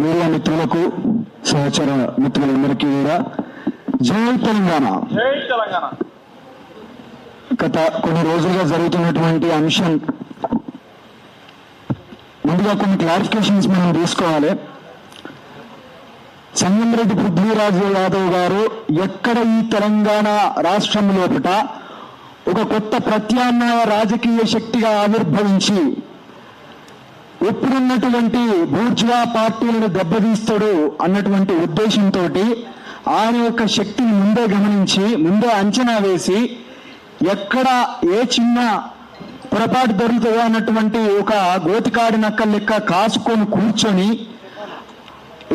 Media మిత్రులకు సహచర మిత్రులందరికీ కూడా జై తెలంగాణ. జై తెలంగాణ. గత కొన్ని రోజులుగా జరుగుతున్నటువంటి అంశం, ముందుగా కొన్ని క్లారిఫికేషన్స్ మనం తీసుకోవాలి. సంగంరెడ్డి పృథ్వీరాజ్ యాదవ్ గారు ఎక్కడ ఈ తెలంగాణ రాష్ట్రం లోపల ఒక కొత్త ప్రత్యామ్నాయ రాజకీయ శక్తిగా ఆవిర్భవించి ఎప్పుడున్నటువంటి బూర్జువా పార్టీలను దెబ్బతీస్తాడు అన్నటువంటి ఉద్దేశంతో ఆయన యొక్క శక్తిని ముందే గమనించి ముందే అంచనా వేసి ఎక్కడ ఏ చిన్న పొరపాటు దొరుకుతుందో అన్నటువంటి ఒక గోతికాడి నక్కల లెక్క కాసుకొని కూర్చొని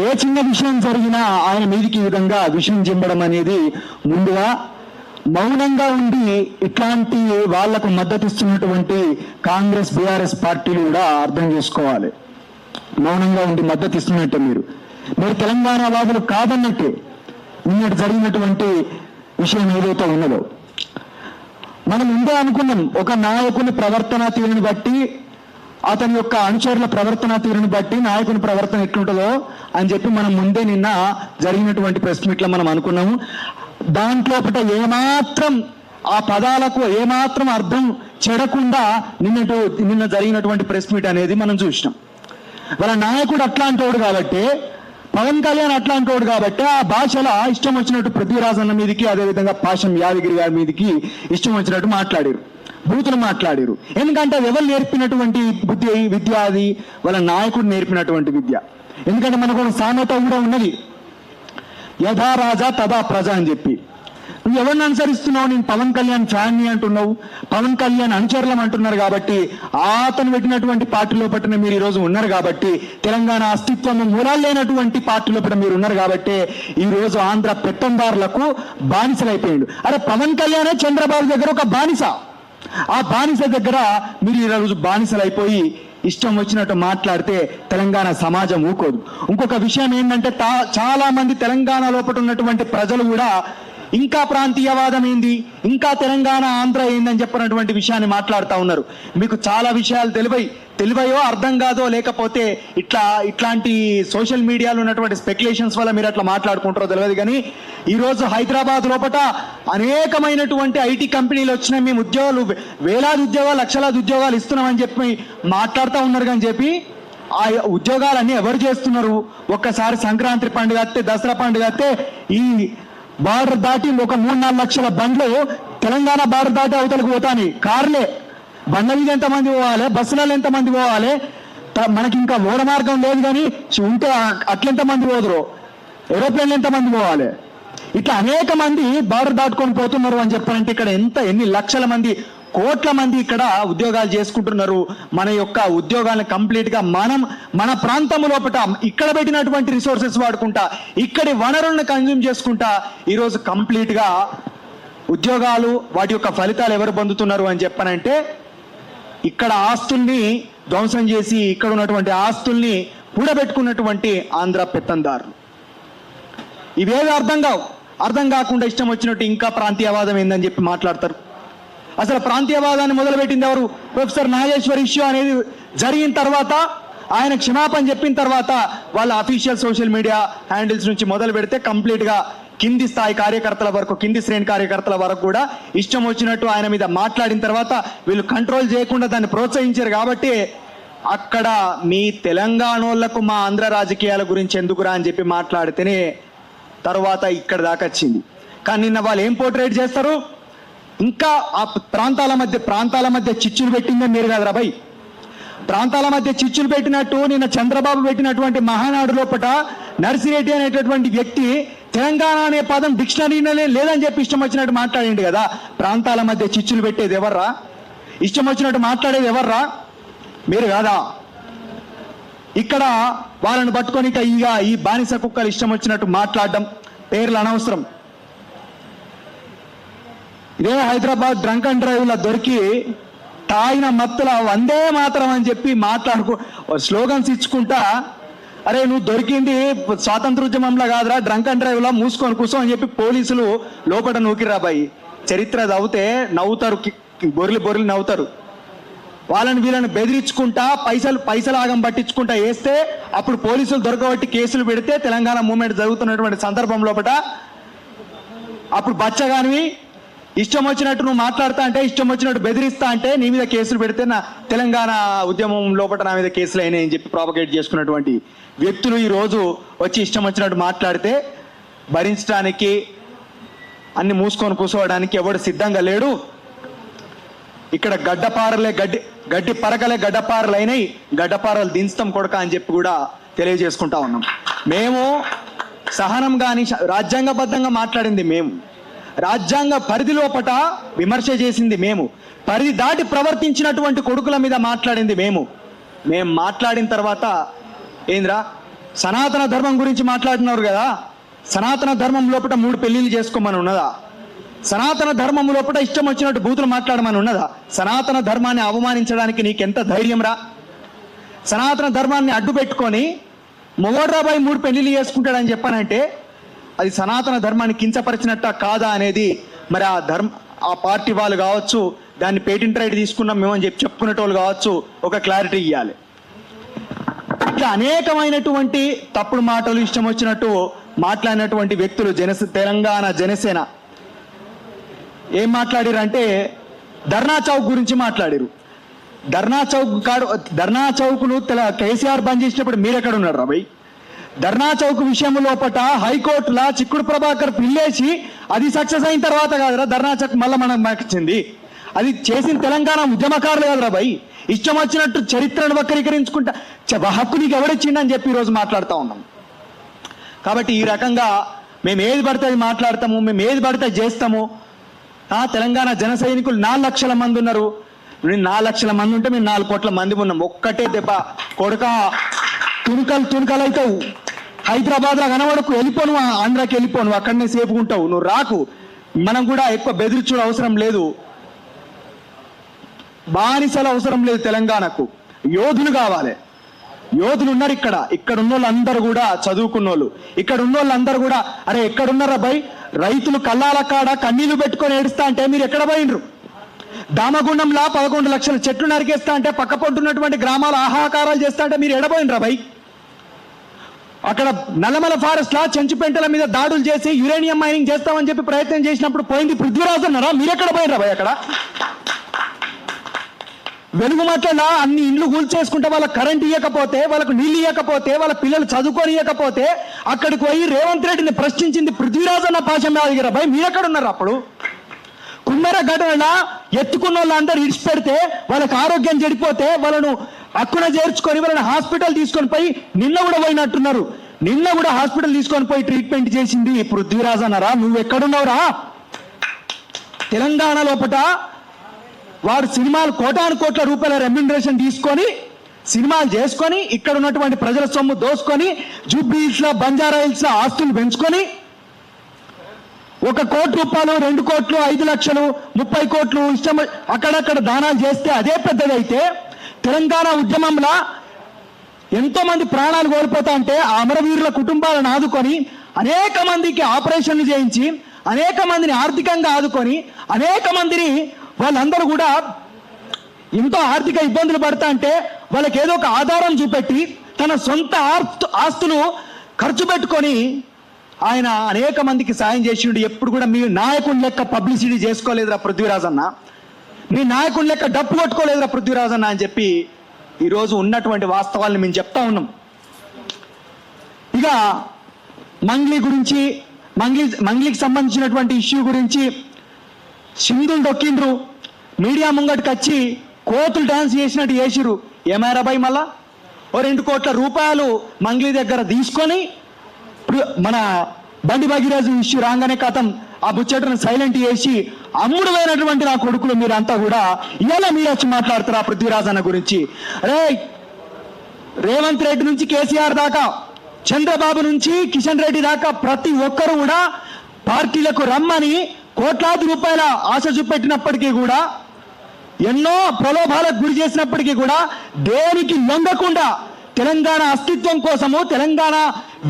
ఏ చిన్న విషయం జరిగినా ఆయన మీదికి ఈ విధంగా విషయం చింపడం అనేది ముందుగా మౌనంగా ఉండి ఇట్లాంటి వాళ్లకు మద్దతు ఇస్తున్నటువంటి కాంగ్రెస్ బీఆర్ఎస్ పార్టీలు కూడా అర్థం చేసుకోవాలి. మౌనంగా ఉండి మద్దతు ఇస్తున్నట్టే మీరు తెలంగాణ వాదులు కాదన్నట్టే నిన్నటి జరిగినటువంటి విషయం ఏదైతే ఉన్నదో. మనం ముందే అనుకున్నాం, ఒక నాయకుని ప్రవర్తన తీరుని బట్టి, అతని యొక్క అనుచరుల ప్రవర్తన తీరుని బట్టి నాయకుని ప్రవర్తన ఎట్లుంటుందో అని చెప్పి మనం ముందే నిన్న జరిగినటువంటి ప్రెస్ మీట్లో మనం అనుకున్నాము. దాంట్లో ఏమాత్రం ఆ పదాలకు ఏమాత్రం అర్థం చెడకుండా నిన్న జరిగినటువంటి ప్రెస్ మీట్ అనేది మనం చూసినాం. వాళ్ళ నాయకుడు అట్లాంటోడు కాబట్టి, పవన్ కళ్యాణ్ అట్లాంటోడు కాబట్టి ఆ భాషలో ఇష్టం వచ్చినట్టు పృథ్వీరాజ్ అన్న మీదకి, అదేవిధంగా పాశం యాదగిరి గారి మీదకి ఇష్టం వచ్చినట్టు మాట్లాడారు, బూతులు మాట్లాడారు. ఎందుకంటే ఎవరు నేర్పినటువంటి విద్య అది వాళ్ళ నాయకుడు నేర్పినటువంటి విద్య. ఎందుకంటే మనకు ఒక సామెత కూడా ఉన్నది, యథా రాజా తదా ప్రజ అని చెప్పి. నువ్వు ఎవరిని అనుసరిస్తున్నావు? నేను పవన్ కళ్యాణ్ ఫ్యాన్ని అంటున్నావు, పవన్ కళ్యాణ్ అనుచరులం అంటున్నారు కాబట్టి, అతను పెట్టినటువంటి పార్టీలో పట్టిన మీరు ఈరోజు ఉన్నారు కాబట్టి, తెలంగాణ అస్తిత్వం మూలాలు లేనటువంటి పార్టీలో పట్టిన మీరు ఉన్నారు కాబట్టి ఈరోజు ఆంధ్ర పెత్తందారులకు బానిసలైపోయిండు. అరే పవన్ కళ్యాణే చంద్రబాబు దగ్గర ఒక బానిస. ఆ బానిస దగ్గర మీరు ఈరోజు బానిసలైపోయి ఇష్టం వచ్చినట్టు మాట్లాడితే తెలంగాణ సమాజం ఊకోదు. ఇంకొక విషయం ఏంటంటే, చాలా మంది తెలంగాణ లోపల ఉన్నటువంటి ప్రజలు కూడా ఇంకా ప్రాంతీయవాదం ఏంది, ఇంకా తెలంగాణ ఆంధ్ర ఏందని చెప్పినటువంటి విషయాన్ని మాట్లాడుతూ ఉన్నారు. మీకు చాలా విషయాలు తెలివయో అర్థం కాదో, లేకపోతే ఇట్లాంటి సోషల్ మీడియాలో ఉన్నటువంటి స్పెక్యులేషన్స్ వల్ల మీరు అట్లా మాట్లాడుకుంటారో తెలియదు. కానీ ఈరోజు హైదరాబాద్ లోపల అనేకమైనటువంటి ఐటీ కంపెనీలు వచ్చినాయి, మేము ఉద్యోగాలు వేలాది ఉద్యోగాలు లక్షలాది ఉద్యోగాలు ఇస్తున్నామని చెప్పి మాట్లాడుతూ ఉన్నారు. కానీ చెప్పి ఆ ఉద్యోగాలన్నీ ఎవరు చేస్తున్నారు? ఒక్కసారి సంక్రాంతి పండుగ వస్తే, దసరా పండుగ వస్తే ఈ బార్డర్ దాటి ఒక 3-4 లక్షల బండ్లు తెలంగాణ బార్డర్ దాటి అవతలకు పోతాయి. కార్లే, బండ్ల మీద ఎంతమంది పోవాలి, బస్సులలో ఎంతమంది పోవాలి, మనకి ఇంకా ఓడ మార్గం లేదు. కానీ ఉంటే అట్లెంతమంది పోదురు, ఏరోప్లేన్లు ఎంతమంది పోవాలి, ఇట్లా అనేక మంది బార్డర్ దాటుకొని పోతున్నారు అని చెప్పారంటే ఇక్కడ ఎన్ని లక్షల మంది, కోట్ల మంది ఇక్కడ ఉద్యోగాలు చేసుకుంటున్నారు. మన యొక్క ఉద్యోగాలను కంప్లీట్ గా మన ప్రాంతం లోపల ఇక్కడ పెట్టినటువంటి రిసోర్సెస్ వాడుకుంటా, ఇక్కడి వనరులను కన్జ్యూమ్ చేసుకుంటా ఈరోజు కంప్లీట్ గా ఉద్యోగాలు, వాటి యొక్క ఫలితాలు ఎవరు పొందుతున్నారు అని చెప్పనంటే, ఇక్కడ ఆస్తుల్ని ధ్వంసం చేసి ఇక్కడ ఉన్నటువంటి ఆస్తుల్ని కూడబెట్టుకున్నటువంటి ఆంధ్ర పెత్తందారులు. ఇవేవి అర్థం కాకుండా ఇష్టం వచ్చినట్టు ఇంకా ప్రాంతీయవాదం ఏందని చెప్పి మాట్లాడతారు. అసలు ప్రాంతీయవాదాన్ని మొదలుపెట్టింది ఎవరు? ప్రొఫెసర్ నాగేశ్వర్ ఇష్యూ అనేది జరిగిన తర్వాత, ఆయన క్షమాపణ చెప్పిన తర్వాత వాళ్ళ అఫీషియల్ సోషల్ మీడియా హ్యాండిల్స్ నుంచి మొదలు పెడితే కంప్లీట్ గా కింది స్థాయి కార్యకర్తల వరకు, కింది శ్రేణి కార్యకర్తల వరకు కూడా ఇష్టం వచ్చినట్టు ఆయన మీద మాట్లాడిన తర్వాత వీళ్ళు కంట్రోల్ చేయకుండా దాన్ని ప్రోత్సహించారు. కాబట్టి అక్కడ మీ తెలంగాణోళ్లకు మా ఆంధ్ర రాజకీయాల గురించి ఎందుకురా అని చెప్పి మాట్లాడితేనే తర్వాత ఇక్కడ దాకా వచ్చింది. కానీ నిన్న వాళ్ళు ఏం పోర్ట్రేట్ చేస్తారు? ఇంకా ఆ ప్రాంతాల మధ్య చిచ్చులు పెట్టిందే మీరు కదరా భయ్. ప్రాంతాల మధ్య చిచ్చులు పెట్టినట్టు నిన్న చంద్రబాబు పెట్టినటువంటి మహానాడు లోపల నర్సిరెడ్డి అనేటటువంటి వ్యక్తి తెలంగాణ అనే పదం డిక్షనరీలోనే లేదని చెప్పి ఇష్టం వచ్చినట్టు మాట్లాడింది కదా. ప్రాంతాల మధ్య చిచ్చులు పెట్టేది ఎవర్రా? ఇష్టం వచ్చినట్టు మాట్లాడేది ఎవర్రా? మీరు కాదా? ఇక్కడ వాళ్ళని పట్టుకొని ఇక ఈ బానిస కుక్కలు ఇష్టం వచ్చినట్టు మాట్లాడడం, పేర్లు అనవసరం. ఇదే హైదరాబాద్ డ్రంక్ అండ్ డ్రైవ్ లో దొరికి తాగిన మత్తుల వందే మాత్రం అని చెప్పి స్లోగన్స్ ఇచ్చుకుంటా, అరే నువ్వు దొరికింది స్వాతంత్రోద్యమంలో కాదురా, డ్రంక్ అండ్ డ్రైవ్ లా మూసుకొని కూర్చో అని చెప్పి పోలీసులు లోపల నూకిరా బాయి. చరిత్ర చదివితే నవ్వుతారు, బొర్లి నవ్వుతారు. వాళ్ళని వీళ్ళని బెదిరించుకుంటా పైసలాగం పట్టించుకుంటా వేస్తే అప్పుడు పోలీసులు దొరకబట్టి కేసులు పెడితే తెలంగాణ మూవ్మెంట్ జరుగుతున్నటువంటి సందర్భం లోపల అప్పుడు బచ్చగానివి ఇష్టం వచ్చినట్టు నువ్వు మాట్లాడుతా అంటే ఇష్టం వచ్చినట్టు బెదిరిస్తా అంటే నీ మీద కేసులు పెడితే నా తెలంగాణ ఉద్యమం లోపల నా మీద కేసులు అయినాయని చెప్పి ప్రాపగేట్ చేసుకున్నటువంటి వ్యక్తులు ఈరోజు వచ్చి ఇష్టం వచ్చినట్టు మాట్లాడితే భరించడానికి అన్ని మూసుకొని కూర్చోవడానికి ఎవడు సిద్ధంగా లేడు. ఇక్కడ గడ్డి పరకలే గడ్డపారలు అయినాయి, గడ్డపారలు దించుతాం కొడక అని చెప్పి కూడా తెలియజేసుకుంటా ఉన్నాం. మేము సహనం కానీ రాజ్యాంగబద్ధంగా మాట్లాడింది మేము, రాజ్యాంగ పరిధి లోపట విమర్శ చేసింది మేము, పరిధి దాటి ప్రవర్తించినటువంటి కొడుకుల మీద మాట్లాడింది మేము మాట్లాడిన తర్వాత ఏంద్రా సనాతన ధర్మం గురించి మాట్లాడినారు కదా, సనాతన ధర్మం లోపల 3 పెళ్లిళ్ళు చేసుకోమని ఉన్నదా? సనాతన ధర్మం లోపల ఇష్టం వచ్చినట్టు బూతులు మాట్లాడమని ఉన్నదా? సనాతన ధర్మాన్ని అవమానించడానికి నీకెంత ధైర్యం రా? సనాతన ధర్మాన్ని అడ్డు పెట్టుకొని మొగోడ్రాబాయి 3 పెళ్లిళ్ళు చేసుకుంటాడని చెప్పానంటే అది సనాతన ధర్మాన్ని కించపరిచినట్ట కాదా అనేది మరి ఆ పార్టీ వాళ్ళు కావచ్చు, దాన్ని పేటెంట్ రైట్ తీసుకున్నాం మేమని చెప్పుకునేటోళ్ళు కావచ్చు, ఒక క్లారిటీ ఇవ్వాలి. ఇట్లా అనేకమైనటువంటి తప్పుడు మాటలు ఇష్టం వచ్చినట్టు మాట్లాడినటువంటి వ్యక్తులు తెలంగాణ జనసేన ఏం మాట్లాడారంటే ధర్నా చౌక్ గురించి మాట్లాడారు. ధర్నా చౌక్ను కేసీఆర్ బంద్ చేసినప్పుడు మీరెక్కడ ఉన్నారు రా భయ్? ధర్నా చౌక్ విషయం లోపల హైకోర్టులా చిక్కుడు ప్రభాకర్ పిల్లేసి అది సక్సెస్ అయిన తర్వాత కాదురా ధర్నా చౌక్ మళ్ళీ మనకు వచ్చింది. అది చేసిన తెలంగాణ ఉద్యమకారులు కాదురా భయ్. ఇష్టం వచ్చినట్టు చరిత్రను వక్రీకరించుకుంటా హక్కు నీకు ఎవరిచ్చిండని చెప్పి ఈరోజు మాట్లాడుతూ ఉన్నాం. కాబట్టి ఈ రకంగా మేము ఏది పడితే అది మాట్లాడతాము, మేము ఏది పడితే చేస్తాము. తెలంగాణ జన సైనికులు 4 లక్షల మంది ఉన్నారు. 4 లక్షల మంది ఉంటే మేము 4 కోట్ల మంది ఉన్నాం. ఒక్కటే దెబ్బ కొడుక తుణుకలు అవుతావు. హైదరాబాద్లో కనబడకు, వెళ్ళిపోను, ఆంధ్రాకి వెళ్ళిపోను, అక్కడనే సేపుకుంటావు, నువ్వు రాకు. మనం కూడా ఎక్కువ బెదిరించుడు అవసరం లేదు, బానిసలు అవసరం లేదు. తెలంగాణకు యోధులు కావాలి. యోధులు ఉన్నారు ఇక్కడ ఉన్న వాళ్ళందరూ కూడా చదువుకున్న వాళ్ళు. ఇక్కడ ఉన్న వాళ్ళందరూ కూడా అరే ఎక్కడున్నారా భయ్? రైతులు కళ్ళాల కాడ కన్నీళ్లు పెట్టుకొని ఏడుస్తా అంటే మీరు ఎక్కడ పోయినరు? దామగుండంలా 11 లక్షల చెట్లు నరికేస్తా అంటే పక్క పొంటున్నటువంటి గ్రామాలు ఆహాకారాలు చేస్తా అంటే మీరు ఎడబోయినరా భయ్? అక్కడ నల్లమల ఫారెస్ట్ లా చెంచుపెంటల మీద దాడులు చేసి యురేనియం మైనింగ్ చేస్తామని చెప్పి ప్రయత్నం చేసినప్పుడు పోయింది పృథ్వీరాజు అన్నారా? మీరెక్కడ పోయినరా భయ్? అక్కడ వెలుగుమట్లలో అన్ని ఇండ్లు కూల్చేసుకుంటే వాళ్ళకి కరెంట్ ఇవ్వకపోతే, వాళ్ళకు నీళ్ళు ఇవ్వకపోతే, వాళ్ళ పిల్లలు చదువుకొని ఇవ్వకపోతే అక్కడికి పోయి రేవంత్ రెడ్డిని ప్రశ్నించింది పృథ్వీరాజు అన్న పాశం దగ్గర భయ్. మీరెక్కడ ఉన్నారు అప్పుడు? కుమ్మర ఘటనలా ఎత్తుకున్న వాళ్ళందరూ ఇడిచిపెడితే వాళ్ళకి ఆరోగ్యం చెడిపోతే వాళ్ళను హక్కున చేర్చుకొని వాళ్ళని హాస్పిటల్ తీసుకొని పోయి నిన్న కూడా పోయినట్టున్నారు. నిన్న కూడా హాస్పిటల్ తీసుకొని పోయి ట్రీట్మెంట్ చేసింది పృథ్వీరాజు అన్నారా? నువ్వు ఎక్కడున్నావురా? తెలంగాణ లోపల వాడు సినిమాలు కోటాను కోట్ల రూపాయల రెమ్యూనరేషన్ తీసుకొని సినిమాలు చేసుకొని ఇక్కడ ఉన్నటువంటి ప్రజల సొమ్ము దోసుకొని జూబ్లీ హిల్స్ లో బంజారా హిల్స్ లో ఆస్తులు పెంచుకొని 1 కోటి రూపాయలు 2 కోట్లు 5 లక్షలు 30 కోట్లు ఇష్టం అక్కడక్కడ దానాలు చేస్తే అదే పెద్దదైతే తెలంగాణ ఉద్యమంలో ఎంతో మంది ప్రాణాలు కోల్పోతా అంటే ఆ అమరవీరుల కుటుంబాలను ఆదుకొని అనేక మందికి ఆపరేషన్లు చేయించి అనేక మందిని ఆర్థికంగా ఆదుకొని అనేక మందిని వాళ్ళందరూ కూడా ఎంతో ఆర్థిక ఇబ్బందులు పడతా అంటే వాళ్ళకి ఏదో ఒక ఆధారం చూపెట్టి తన సొంత ఆస్తులు ఖర్చు పెట్టుకొని ఆయన అనేక మందికి సాయం చేసిండు. ఎప్పుడు కూడా మీ నాయకుని లెక్క పబ్లిసిటీ చేసుకోలేదురా పృథ్వీరాజ్ అన్న, మీ నాయకుని లెక్క డప్పు కొట్టుకోలేదురా పృథ్వీరాజ్ అన్న అని చెప్పి ఈరోజు ఉన్నటువంటి వాస్తవాలను మేము చెప్తా ఉన్నాం. ఇక మంగ్లీకి సంబంధించినటువంటి ఇష్యూ గురించి సింధులు దొక్కిండ్రు, మీడియా ముంగటికి వచ్చి కోతులు డాన్స్ చేసినట్టు చేసిరు. ఏమైనా బాయ్ మళ్ళా 2 కోట్ల రూపాయలు మంగ్లీ దగ్గర తీసుకొని మన బండి భాగీరాజు ఇష్యూ రాగానే కథం ఆ బుచ్చటను సైలెంట్ చేసి అమ్ముడుమైనటువంటి నా కొడుకులు మీరంతా కూడా ఇలా మీరు వచ్చి మాట్లాడుతారు ఆ పృథ్వీరాజ్ అన్న గురించి. అరే రేవంత్ రెడ్డి నుంచి కేసీఆర్ దాకా, చంద్రబాబు నుంచి కిషన్ రెడ్డి దాకా ప్రతి ఒక్కరు కూడా పార్టీలకు రమ్మని కోట్లాది రూపాయల ఆశ చూపెట్టినప్పటికీ కూడా, ఎన్నో ప్రలోభాలకు గురి చేసినప్పటికీ కూడా దేనికి లొంగకుండా తెలంగాణ అస్తిత్వం కోసము, తెలంగాణ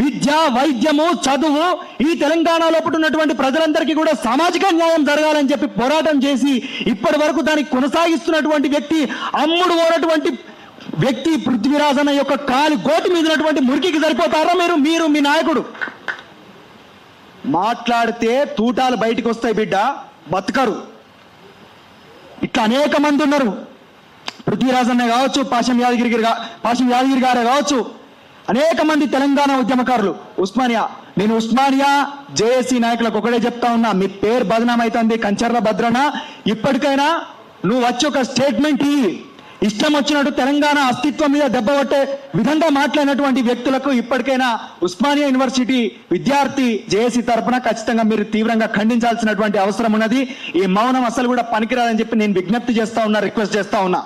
విద్య, వైద్యము, చదువు ఈ తెలంగాణలో ఉన్నటువంటి ప్రజలందరికీ కూడా సామాజిక న్యాయం జరగాలని చెప్పి పోరాటం చేసి ఇప్పటి వరకు దాన్ని కొనసాగిస్తున్నటువంటి వ్యక్తి, అమ్ముడు పోనటువంటి వ్యక్తి పృథ్వీరాజ్ అన్న యొక్క కాలి గోటి మీద ఉన్నటువంటి మురికికి సరిపోతారా మీరు మీ నాయకుడు? మాట్లాడితే తూటాలు బయటికి వస్తాయి బిడ్డ, బతకరు. ఇట్లా అనేక మంది ఉన్నారు. పృథ్వీరాజ్ అన్న కావచ్చు, పాశం యాదగిరి గారే కావచ్చు, అనేక మంది తెలంగాణ ఉద్యమకారులు. నేను ఉస్మానియా జేఏసీ నాయకులకు ఒకటే చెప్తా ఉన్నా, మీ పేరు బదనాం అవుతుంది. కంచర్ల భద్రన, ఇప్పటికైనా నువ్వు వచ్చి ఒక స్టేట్మెంట్ ఇష్టం వచ్చినట్టు తెలంగాణ అస్తిత్వం మీద దెబ్బ కొట్టే విధంగా మాట్లాడినటువంటి వ్యక్తులకు ఇప్పటికైనా ఉస్మానియా యూనివర్సిటీ విద్యార్థి జేఏసీ తరఫున ఖచ్చితంగా మీరు తీవ్రంగా ఖండించాల్సినటువంటి అవసరం ఉన్నది. ఈ మౌనం అసలు కూడా పనికిరాదని చెప్పి నేను విజ్ఞప్తి చేస్తా ఉన్నా, రిక్వెస్ట్ చేస్తా ఉన్నా.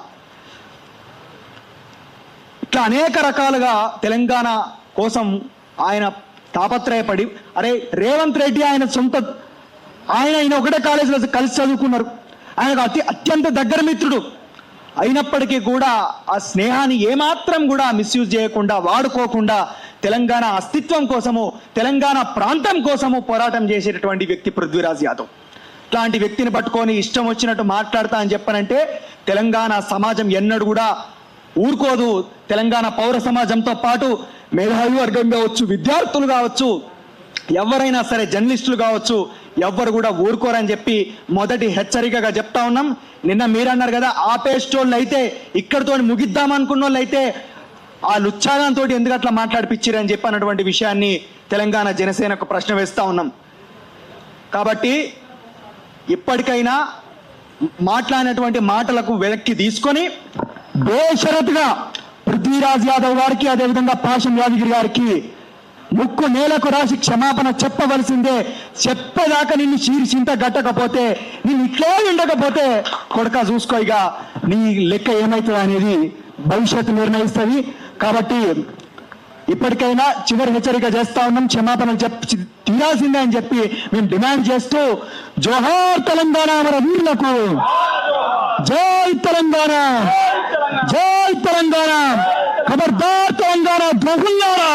ఇట్లా అనేక రకాలుగా తెలంగాణ కోసం ఆయన తాపత్రయపడి, అరే రేవంత్ రెడ్డి ఆయన ఒకటే కాలేజీలో కలిసి చదువుకున్నారు, ఆయనకు అత్యంత దగ్గర మిత్రుడు అయినప్పటికీ కూడా ఆ స్నేహాన్ని ఏమాత్రం కూడా మిస్యూజ్ చేయకుండా, వాడుకోకుండా తెలంగాణ అస్తిత్వం కోసము, తెలంగాణ ప్రాంతం కోసము పోరాటం చేసేటటువంటి వ్యక్తి పృథ్వీరాజ్ యాదవ్. ఇట్లాంటి వ్యక్తిని పట్టుకొని ఇష్టం వచ్చినట్టు మాట్లాడతా అని చెప్పనంటే తెలంగాణ సమాజం ఎన్నడూ కూడా ఊరుకోదు. తెలంగాణ పౌర సమాజంతో పాటు మేధావి వర్గం కావచ్చు, విద్యార్థులు కావచ్చు, ఎవరైనా సరే, జర్నలిస్టులు కావచ్చు, ఎవ్వరు కూడా ఊరుకోరని చెప్పి మొదటి హెచ్చరికగా చెప్తా ఉన్నాం. నిన్న మీరన్నారు కదా, ఆపేస్టోళ్ళు అయితే ఇక్కడితో ముగిద్దాం అనుకున్న వాళ్ళు అయితే ఆ లుచ్చాగంతో ఎందుకు అట్లా మాట్లాడిపిచ్చిరని చెప్పి అన్నటువంటి విషయాన్ని తెలంగాణ జనసేనకు ప్రశ్న వేస్తా ఉన్నాం. కాబట్టి ఇప్పటికైనా మాట్లాడినటువంటి మాటలకు వెనక్కి తీసుకొని బేషరతుగా పృథ్వీరాజ్ యాదవ్ గారికి, అదేవిధంగా పాశం యాదగిరి గారికి ముక్కు నేలకు రాసి క్షమాపణ చెప్పవలసిందే. చెప్పేదాకా నిన్ను చీరిచింత గట్టకపోతే, నిన్ను ఇట్లే ఉండకపోతే కొడక చూసుకోయిగా నీ లెక్క ఏమవుతుంది అనేది భవిష్యత్తు నిర్ణయిస్తుంది. కాబట్టి ఇప్పటికైనా చివరి హెచ్చరిక చేస్తా ఉన్నాం, క్షమాపణలు తీరాల్సిందే అని చెప్పి మేము డిమాండ్ చేస్తూ, జోహార్ తెలంగాణ అమర వీరులకు, జై తెలంగాణ, జై తెలంగాణ, ఖబర్దార్ తెలంగాణ ద్రోహుల్లారా.